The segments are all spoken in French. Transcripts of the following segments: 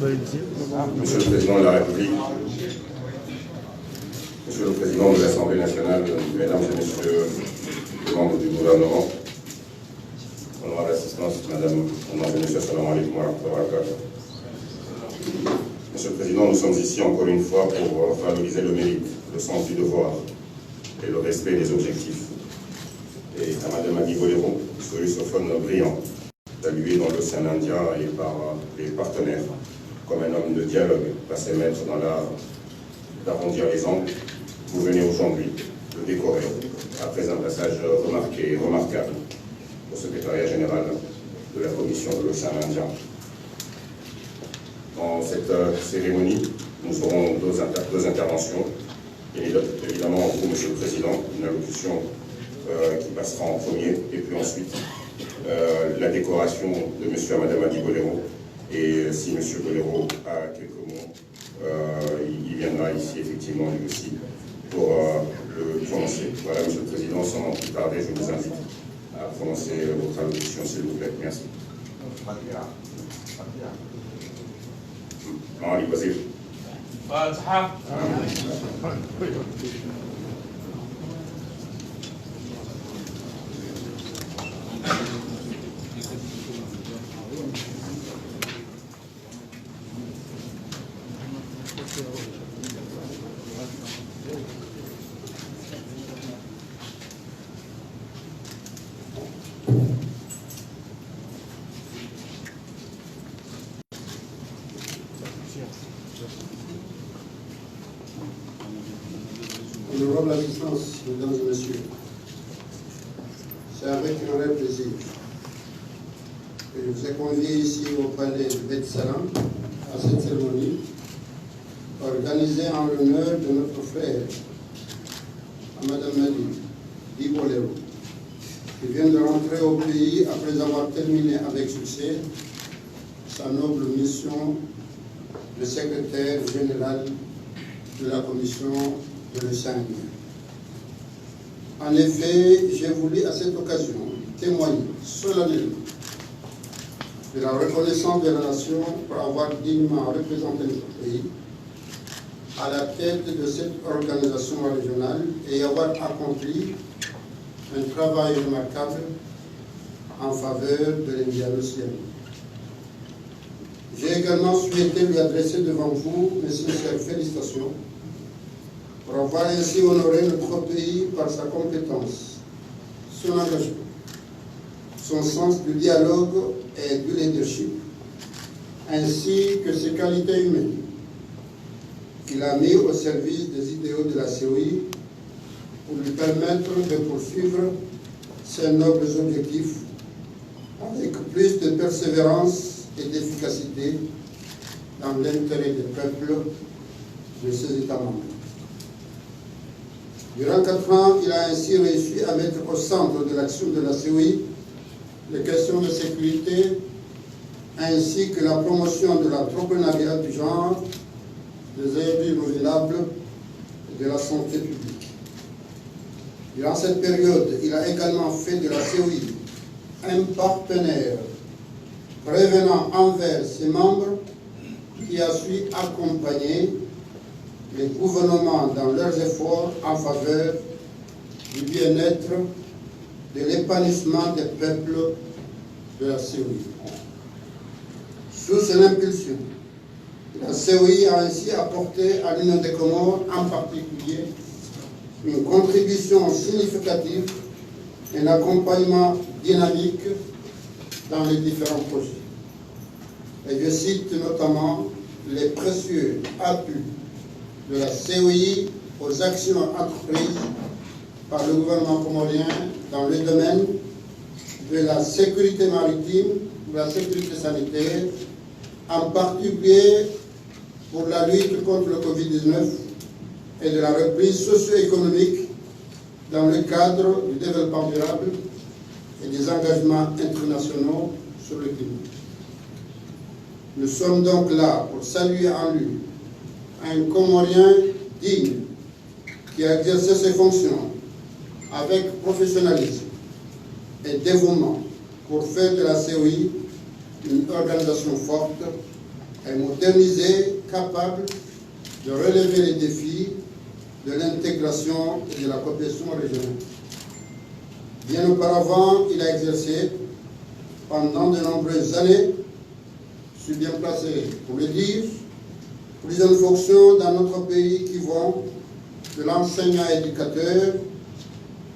Monsieur le Président de la République, Monsieur le Président de l'Assemblée nationale, Mesdames et Messieurs les membres du gouvernement, honorable assistance, Madame, Mesdames et Messieurs, salam alaikum wa rahmatullahi wa barakatuh. Monsieur le Président, nous sommes ici encore une fois pour valoriser le mérite, le sens du devoir et le respect des objectifs. Et à Madame Adi Bolero, ce russophone brillant, salué dans l'océan Indien et par les partenaires, comme un homme de dialogue, passé maître dans l'art d'arrondir les angles, vous venez aujourd'hui le décorer après un passage remarqué et remarquable au secrétariat général de la Commission de l'océan Indien. Dans cette cérémonie, nous aurons deux interventions. Évidemment, vous, Monsieur le Président, une allocution qui passera en premier, et puis ensuite la décoration de Monsieur et Madame Adi Bolero. Et si M. Bolero a quelques mots, il viendra ici effectivement lui aussi pour le prononcer. Voilà, M. le Président, sans plus tarder, je vous invite à prononcer votre allocution, s'il vous plaît. Merci. معالي الوزير. فاتحة. Honorable assistance, mesdames et messieurs, c'est avec un vrai plaisir que je vous ai convié ici au palais de Bet Salam à cette cérémonie organisée en l'honneur de notre frère, Madame Adi Bolero, qui vient de rentrer au pays après avoir terminé avec succès sa noble mission de secrétaire général de la Commission de l'océan Indien. En effet, j'ai voulu à cette occasion témoigner solennellement de la reconnaissance de la nation pour avoir dignement représenté notre pays à la tête de cette organisation régionale et avoir accompli un travail remarquable en faveur de l'Indiano-Océanie. J'ai également souhaité lui adresser devant vous mes sincères félicitations pour avoir ainsi honoré notre pays par sa compétence, son engagement, son sens du dialogue et du leadership, ainsi que ses qualités humaines qu'il a mis au service des idéaux de la COI pour lui permettre de poursuivre ses nobles objectifs avec plus de persévérance et d'efficacité dans l'intérêt des peuples de ses États membres. Durant 4 ans, il a ainsi réussi à mettre au centre de l'action de la COI les questions de sécurité ainsi que la promotion de l'entrepreneuriat du genre, des énergies renouvelables et de la santé publique. Durant cette période, il a également fait de la COI un partenaire prévenant envers ses membres qui a su accompagner les gouvernements dans leurs efforts en faveur du bien-être, de l'épanouissement des peuples de la COI. Sous son impulsion, la COI a ainsi apporté à l'Union des Comores en particulier une contribution significative et un accompagnement dynamique dans les différents projets. Et je cite notamment les précieux appuis de la COI aux actions entreprises par le gouvernement comorien dans le domaine de la sécurité maritime, de la sécurité sanitaire, en particulier pour la lutte contre le Covid-19 et de la reprise socio-économique dans le cadre du développement durable et des engagements internationaux sur le climat. Nous sommes donc là pour saluer en lui un Comorien digne qui a exercé ses fonctions avec professionnalisme et dévouement pour faire de la COI une organisation forte est modernisé, capable de relever les défis de l'intégration et de la coopération régionale. Bien auparavant, il a exercé pendant de nombreuses années, je suis bien placé pour le dire, plusieurs fonctions dans notre pays qui vont de l'enseignant éducateur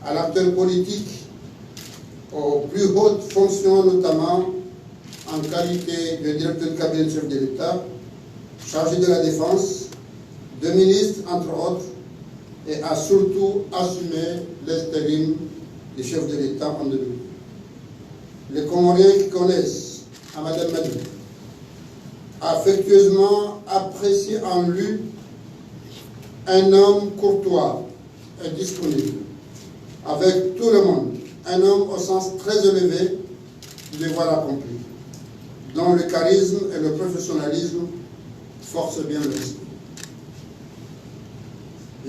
à l'acteur politique, aux plus hautes fonctions, notamment en qualité de directeur de cabinet chef de l'État, chargé de la défense, de ministre, entre autres, et a surtout assumé l'intérim des chefs de l'État en 2000. Les Comoriens qui connaissent Mme Madou affectueusement apprécient en lui un homme courtois et disponible, avec tout le monde, un homme au sens très élevé du devoir accompli, dont le charisme et le professionnalisme forcent bien le respect.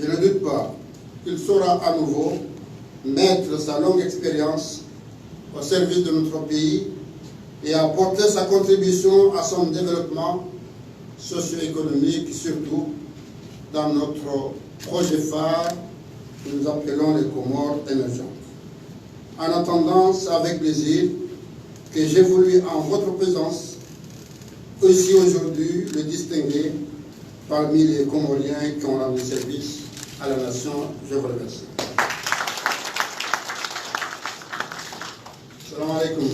Je ne doute pas qu'il saura à nouveau mettre sa longue expérience au service de notre pays et apporter sa contribution à son développement socio-économique, surtout dans notre projet phare que nous appelons les Comores émergentes. En attendant, c'est avec plaisir que j'ai voulu, en votre présence, aussi aujourd'hui, le distinguer parmi les Comoriens qui ont rendu service à la nation. Je vous remercie. Salam alaikum.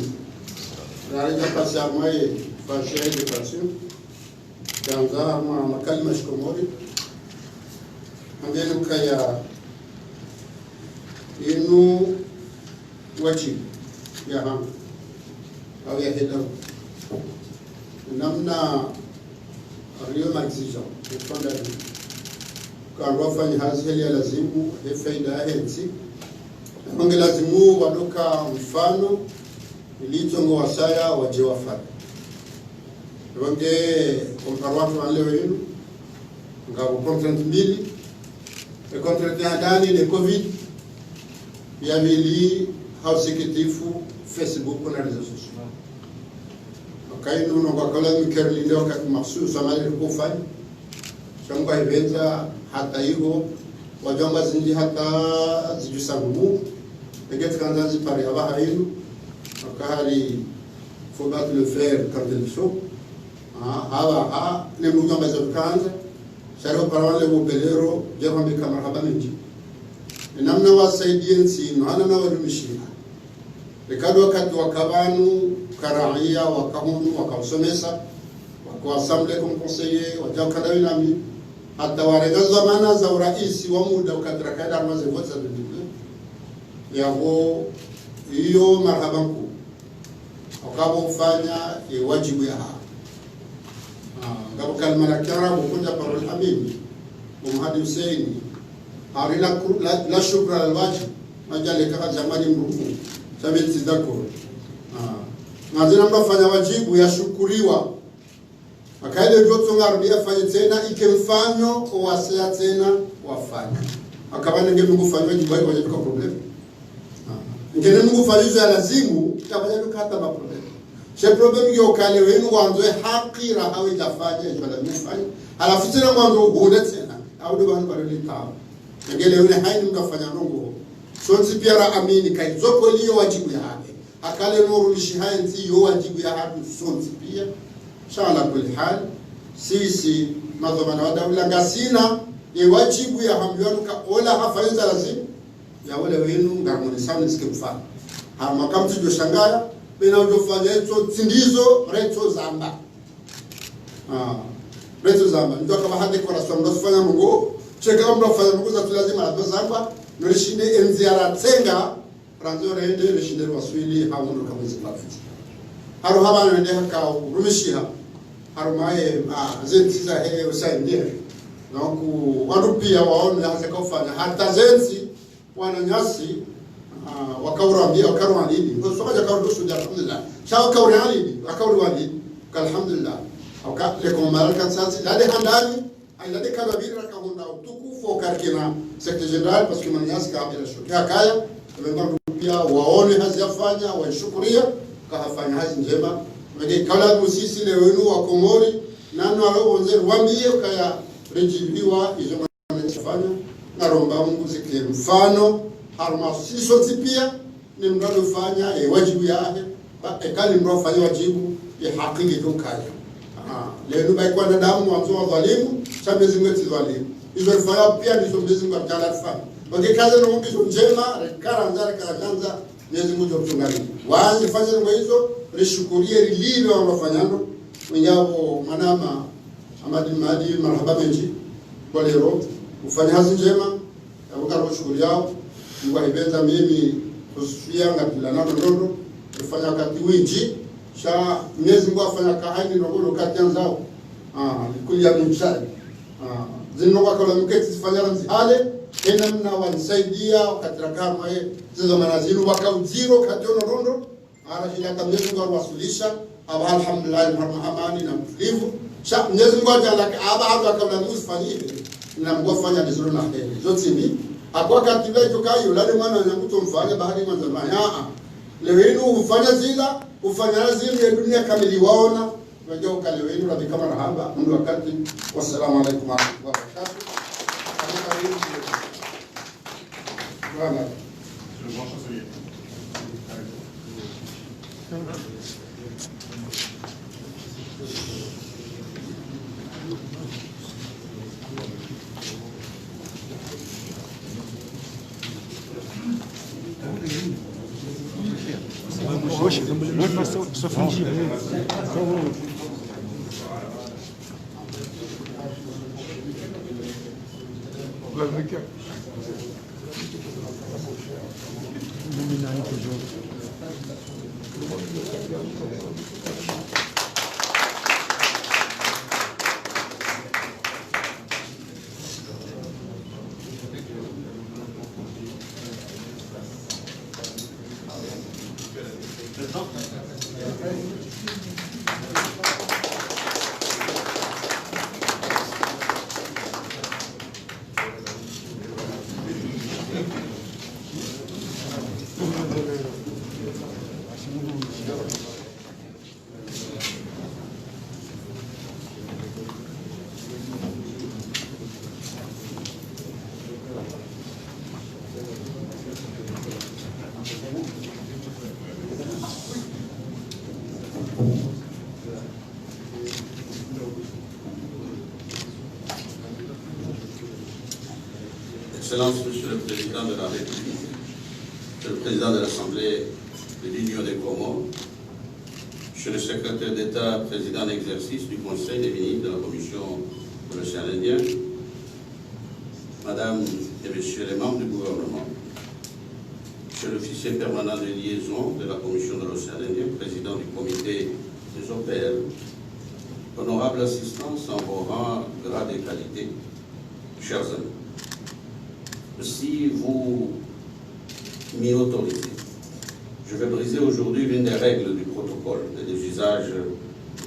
Rarija passé à moi et fâché de passion. Dans un makalimash Komori. Ambenu kaya inu wachi ya ham au ya hedam. Namna rio maxijão de fanda quand wafanya hazi ya lazimu faida hensi wange lazimu wadoka mfano ilitongo wasaya waje wafanya wange komparwatu wale wenu ngabo contrainte mbili e contrainte ndani de covid ya mili house executive Facebook na redes sociaux kainu no wakala mikerli ndio kati mahsusu samali kufanya shamba eventa hata hiyo wajamba zinji hata zijusangu eget kanzazi pare aba hainu akahali faut battre le fer quand il chaud hawa ne mujamba za kanza sharo parawale mubelero jambo kama haba mingi namna wasaidiensi no ana na warumishina rekado wakati wakabanu karaia wakahunu wakasomesa wakawasamble comme conseiller wajakadawi nami hata waregaza mana za urais wa muda ukatrakaida maze vote za bible yao hiyo marhabanku wakabofanya wajibu ya ngabo kalma la karabu kunja parol hamimi umhadi Hussein harina la shukra al wajib majale kaka zamani mrufu sabiti zako mazina mnafanya wajibu yashukuriwa akaile joto ngarudia fanye tena ikemfanyo owasia tena wafanya akabana ngebe ngufanywa wajibu wao wajibu kwa problem ngene ngufanywa ya lazimu tabaya kata ba problem she problem yo kale wenu wanzoe haki rahawe jafanya ibada mfanye alafu tena mwanzo hune tena au ndo bana barili tawo ngele yule haini mkafanya rongo sonzi pia amini kai zoko liyo wajibu yake akale nuru lishihanzi yo wajibu ya hatu sonzi pia shala kuli hal sisi madhamana wadawla ngasina wajibu ya hambiwanu ka ola hafaiza lazimu ya wale wenu ngarmoni sauni sikimfana makamtu joshangaya bina ujofanya eto tindizo reto zamba reto zamba ndio kama hadi kwa rasu mdofanya mungu cheka mdofanya mungu za tulazima la zamba nolishinde enziara tsenga ranzo rende nolishinde waswili hamuno kama zipafiti haro haba nende haka rumishiha haro mae zenziza he usaidie donc warupia waone hasa kufanya hata zenzi wananyasi wakaurambia wakarwalini kwa sababu kaurushu alhamdulillah shao kaurani wakaurwani alhamdulillah le komalaka sasa la de handani ay la de kabira ka honda tukufu karkina secrétaire général parce que mananyasi ka bila shukia kaya pia waone haziyafanya waishukuria kahafanya hazi njema mege kala musisi le wenu wa Komori nanu alowonze rwambie kaya rejibiwa izo manachofanya naromba Mungu zike mfano harma siso tipia ni mrado fanya wajibu yake ekali mrado fanya wajibu ya hakiki tukaya leo baikwa na damu mwanzo wa dhalimu chamezi ngeti dhalimu izo fanya pia ndizo mezi ngwa jala fanya wakikaza na mungu njema rekara nzara karanza Mwenyezi Mungu mchungaji waanze fanya hizo rishukurie lile wanafanyano mwenyapo manama amadi madi marhaba menji kwa leo ufanye kazi njema abukaro shughuli yao ngwaibenza mimi kusifia ngapila nalo ndondo kufanya kati winji sha Mwenyezi Mungu afanya kahaini ndogo kati yanzao kulia mchai zinnoka kala mketi sifanya nzihale ena mna wanisaidia katira kama zizo manazinu wakauziro kati ono ndondo ara shida Mwenyezi Mungu arwasulisha aba alhamdulillah marhamani na mtulivu sha Mwenyezi Mungu ajalaka aba aba kabla nusifanyie na mgofanya vizuri na heri zote ni akwa katiba itokayo lale mwana anakuto mfanya bahari mwanzo maya lewenu ufanya zila ufanya zila ya dunia kamili waona wajua ukalewenu la kama rahaba mungu wakati wassalamu alaikum wa rahmatullahi wa barakatuh voilà. Poxa, só fingi. Excellence, Monsieur le Président de la République, Monsieur le Président de l'Assemblée de l'Union des Comores, Monsieur le Secrétaire d'État, Président en exercice du Conseil des ministres de la Commission de l'Océan Indien, Madame et Messieurs les membres du gouvernement, Monsieur l'officier permanent de liaison de la Commission de l'Océan Indien, Président du Comité des OPL, honorable assistance en vos rangs, grades et qualités, chers amis. Si vous m'y autorisez, je vais briser aujourd'hui l'une des règles du protocole et des usages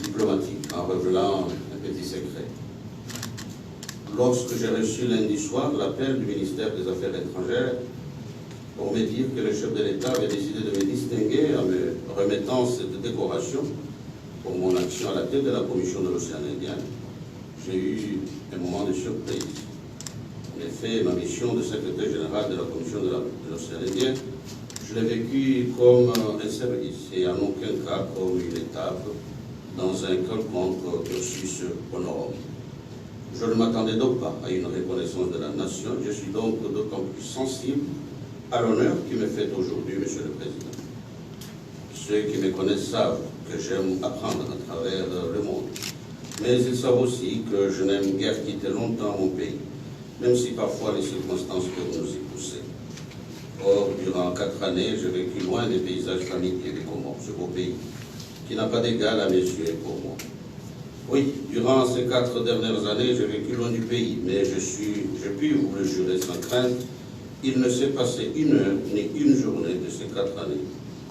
diplomatiques en révélant un petit secret. Lorsque j'ai reçu lundi soir l'appel du ministère des Affaires étrangères pour me dire que le chef de l'État avait décidé de me distinguer en me remettant cette décoration pour mon action à la tête de la Commission de l'Océan Indien, j'ai eu un moment de surprise. En effet, ma mission de secrétaire général de la Commission de l'Océan Indien, je l'ai vécue comme un service et en aucun cas comme une étape dans un quelconque cursus honorable. Je ne m'attendais donc pas à une reconnaissance de la nation. Je suis donc d'autant plus sensible à l'honneur qui me fait aujourd'hui, Monsieur le Président. Ceux qui me connaissent savent que j'aime apprendre à travers le monde. Mais ils savent aussi que je n'aime guère quitter longtemps mon pays, même si parfois les circonstances peuvent nous y pousser. Or, durant 4 années, j'ai vécu loin des paysages familiers des Comores, ce beau pays, qui n'a pas d'égal à mes yeux et pour moi. Oui, durant ces 4 dernières années, j'ai vécu loin du pays, mais je puis vous le jurer sans crainte, il ne s'est passé une heure ni une journée de ces 4 années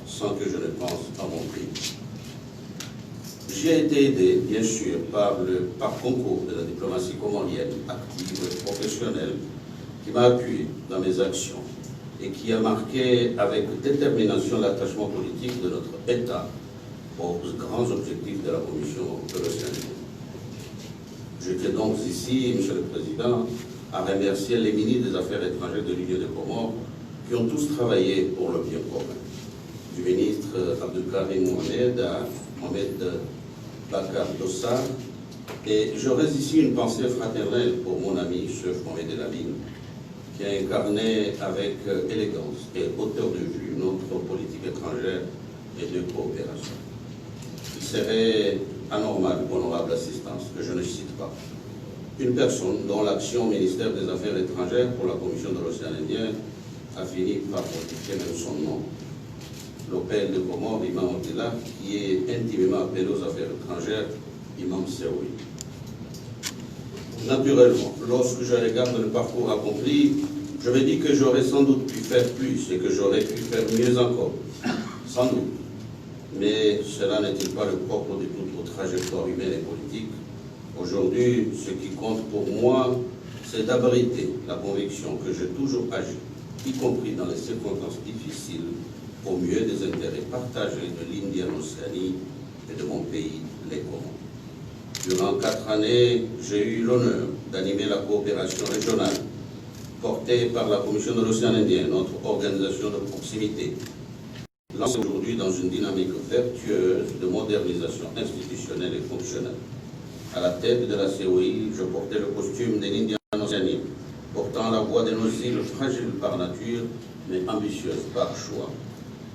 sans que je ne pense à mon pays. J'ai été aidé, bien sûr, par concours de la diplomatie comorienne, active et professionnelle, qui m'a appuyé dans mes actions et qui a marqué avec détermination l'attachement politique de notre État aux grands objectifs de la Commission de l'Océan Indien. Je tiens donc ici, Monsieur le Président, à remercier les ministres des Affaires étrangères de l'Union des Comores qui ont tous travaillé pour le bien commun. Du ministre Abdelkarim Mohamed à Mohamed Bakar Dossar. Et j'aurais ici une pensée fraternelle pour mon ami chef Mohamed El Amin, qui a incarné avec élégance et hauteur de vue notre politique étrangère et de coopération. Il serait anormal, honorable assistance, que je ne cite pas une personne dont l'action au ministère des Affaires étrangères pour la Commission de l'Océan Indien a fini par modifier même son nom. L'Opel de Comores, Imam Abdillah, qui est intimement appelé aux affaires étrangères, Imam Seoui. Naturellement, lorsque je regarde le parcours accompli, je me dis que j'aurais sans doute pu faire plus et que j'aurais pu faire mieux encore. Sans doute. Mais cela n'est-il pas le propre de toute notre trajectoire humaine et politique? Aujourd'hui, ce qui compte pour moi, c'est d'abriter la conviction que j'ai toujours agi, y compris dans les circonstances difficiles, au mieux des intérêts partagés de l'Indienne Océanie et de mon pays, les Comores. Durant 4 années, j'ai eu l'honneur d'animer la coopération régionale portée par la Commission de l'Océan Indien, notre organisation de proximité, lancée aujourd'hui dans une dynamique vertueuse de modernisation institutionnelle et fonctionnelle. À la tête de la COI, je portais le costume de l'Indienne Océanie, portant la voix de nos îles fragiles par nature, mais ambitieuses par choix.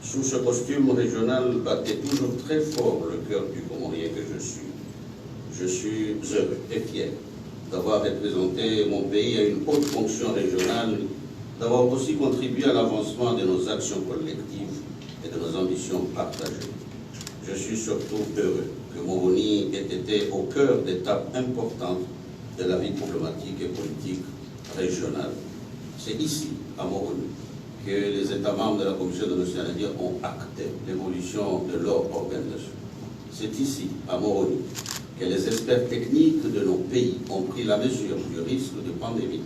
Sous ce costume régional battait toujours très fort le cœur du Comorien que je suis. Je suis heureux et fier d'avoir représenté mon pays à une haute fonction régionale, d'avoir aussi contribué à l'avancement de nos actions collectives et de nos ambitions partagées. Je suis surtout heureux que Moroni ait été au cœur d'étapes importantes de la vie diplomatique et politique régionale. C'est ici, à Moroni, que les États membres de la Commission de l'Océan Indien ont acté l'évolution de leur organisation. C'est ici, à Moroni, que les experts techniques de nos pays ont pris la mesure du risque de pandémie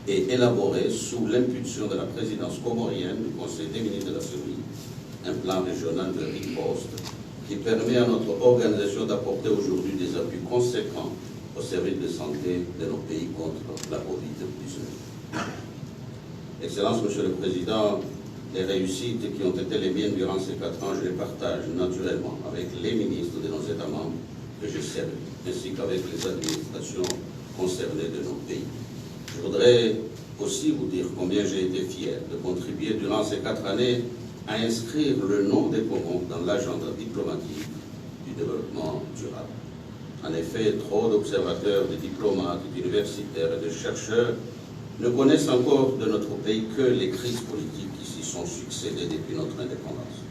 et élaboré, sous l'impulsion de la présidence comorienne du Conseil des ministres de la CEI, un plan régional de riposte qui permet à notre organisation d'apporter aujourd'hui des appuis conséquents au service de santé de nos pays contre la COVID-19. Excellence, Monsieur le Président, les réussites qui ont été les miennes durant ces 4 ans, je les partage naturellement avec les ministres de nos États membres que je serve, ainsi qu'avec les administrations concernées de nos pays. Je voudrais aussi vous dire combien j'ai été fier de contribuer durant ces 4 années à inscrire le nom des Comores dans l'agenda diplomatique du développement durable. En effet, trop d'observateurs, de diplomates, d'universitaires et de chercheurs ne connaissent encore de notre pays que les crises politiques qui s'y sont succédées depuis notre indépendance.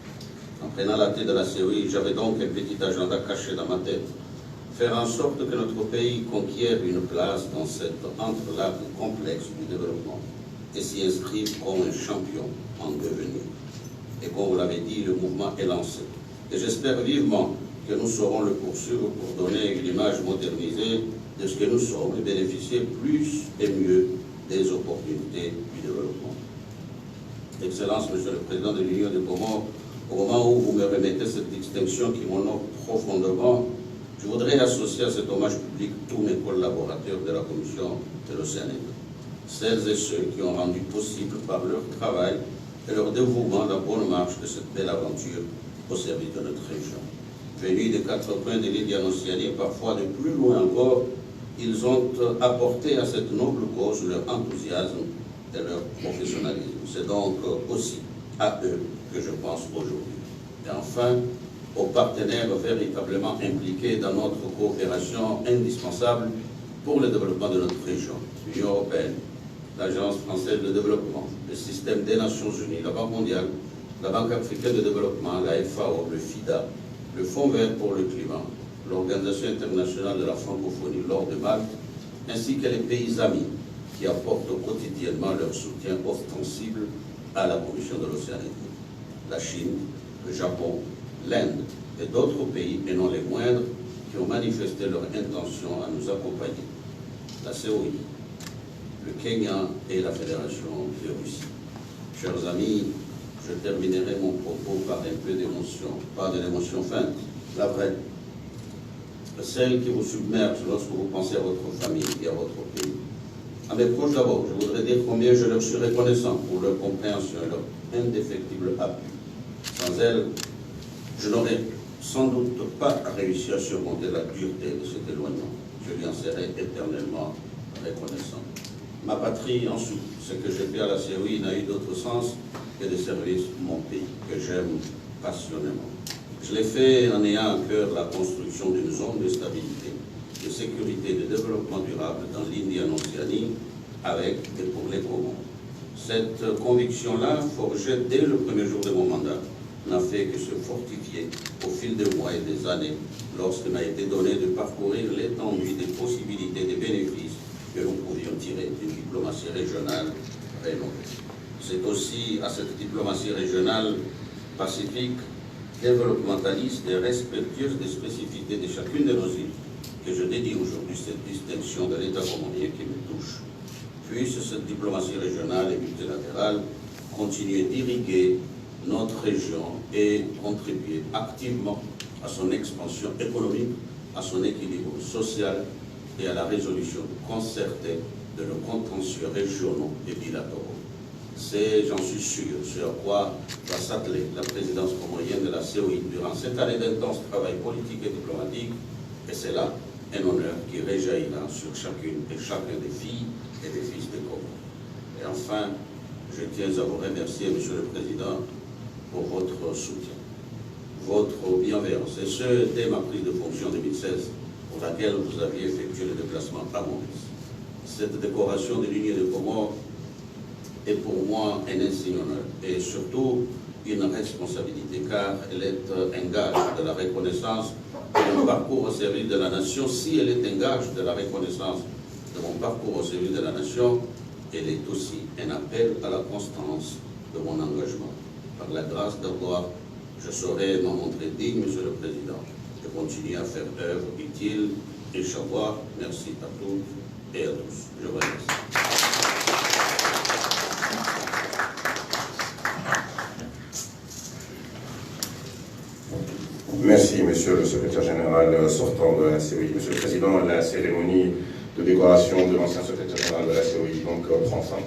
En prenant la tête de la COI, j'avais donc un petit agenda caché dans ma tête. Faire en sorte que notre pays conquiert une place dans cet entrelac complexe du développement et s'y inscrive comme un champion en devenir. Et comme vous l'avez dit, le mouvement est lancé. Et j'espère vivement que nous saurons le poursuivre pour donner une image modernisée de ce que nous sommes et bénéficier plus et mieux des opportunités du développement. Excellence, Monsieur le Président de l'Union des Comores, au moment où vous me remettez cette distinction qui m'honore profondément, je voudrais associer à cet hommage public tous mes collaborateurs de la Commission de l'Océan Indien, celles et ceux qui ont rendu possible par leur travail et leur dévouement la bonne marche de cette belle aventure au service de notre région. Venus des 4 coins de l'Indienne Océanie et parfois de plus loin encore, ils ont apporté à cette noble cause leur enthousiasme et leur professionnalisme. C'est donc aussi à eux que je pense aujourd'hui. Et enfin, aux partenaires véritablement impliqués dans notre coopération indispensable pour le développement de notre région, l'Union européenne, l'Agence française de développement, le système des Nations Unies, la Banque mondiale, la Banque africaine de développement, la FAO, le FIDA, le Fonds vert pour le climat, l'Organisation internationale de la francophonie, l'Ordre de Malte, ainsi que les pays amis qui apportent quotidiennement leur soutien ostensible à la Commission de l'Océan Indien. La Chine, le Japon, l'Inde et d'autres pays, et non les moindres, qui ont manifesté leur intention à nous accompagner. La COI, le Kenya et la Fédération de Russie. Chers amis, je terminerai mon propos par un peu d'émotion, pas de l'émotion feinte, la vraie. celle qui vous submerge lorsque vous pensez à votre famille et à votre pays. À mes proches d'abord, je voudrais dire combien je leur suis reconnaissant pour leur compréhension et leur indéfectible appui. Sans elles, je n'aurais sans doute pas réussi à surmonter la dureté de cet éloignement. Je lui en serai éternellement reconnaissant. Ma patrie en souffre. Ce que j'ai fait à la COI n'a eu d'autre sens que de servir mon pays, que j'aime passionnément. Je l'ai fait en ayant à cœur la construction d'une zone de stabilité, de sécurité et de développement durable dans l'Indian-Océanie avec et pour les Comores. Cette conviction-là, forgée dès le premier jour de mon mandat, n'a fait que se fortifier au fil des mois et des années lorsqu'il m'a été donné de parcourir l'étendue des possibilités et des bénéfices que nous pouvions tirer d'une diplomatie régionale rénovée. C'est aussi à cette diplomatie régionale pacifique, développementaliste et respectueuse des spécificités de chacune de nos îles que je dédie aujourd'hui cette distinction de l'État communien qui me touche. Puisse cette diplomatie régionale et multilatérale continuer d'irriguer notre région et contribuer activement à son expansion économique, à son équilibre social et à la résolution concertée de nos contentieux régionaux et bilatéraux. C'est, j'en suis sûr, ce à quoi va s'atteler la présidence comorienne de la COI durant cette année d'intense travail politique et diplomatique, et c'est là un honneur qui réjaillira sur chacune et chacun des filles et des fils des Comores. Et enfin, je tiens à vous remercier, Monsieur le Président, pour votre soutien, votre bienveillance, et ce, dès ma prise de fonction en 2016, pour laquelle vous aviez effectué le déplacement à Maurice. Cette décoration de l'Union des Comores est pour moi un insigne honneur et surtout une responsabilité, car elle est un gage de la reconnaissance de mon parcours au service de la nation. Si elle est un gage de la reconnaissance de mon parcours au service de la nation, elle est aussi un appel à la constance de mon engagement. Par la grâce d'Allah, je saurai m'en montrer digne, Monsieur le Président, de continuer à faire œuvre utile. Inch'Allah, merci à toutes et à tous. Je vous remercie. Merci, Monsieur le Secrétaire Général sortant de la COI. Monsieur le Président, la cérémonie de décoration de l'ancien Secrétaire Général de la COI prend fin.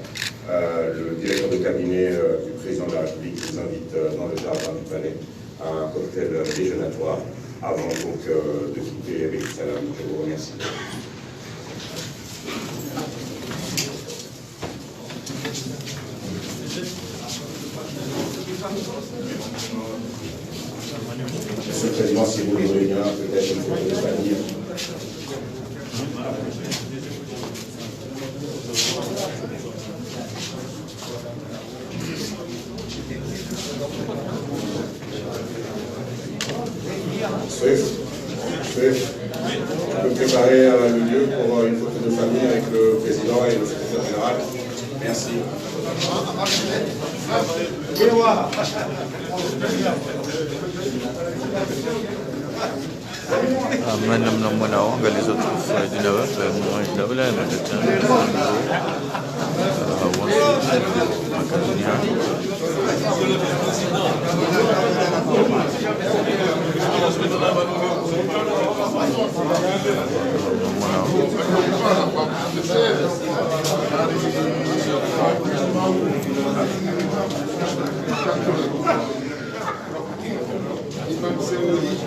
Le directeur de cabinet du Président de la République vous invite dans le jardin du Palais à un cocktail déjeunatoire avant donc de quitter avec salam. Je vous remercie. Monsieur le Président, si vous voulez bien, peut-être une photo de famille. Swift, tu peux préparer le lieu pour une photo de famille avec le Président et le Secrétaire Général. Merci. Menam-menam menawang kali satu di dalam di dalam Imam Seouli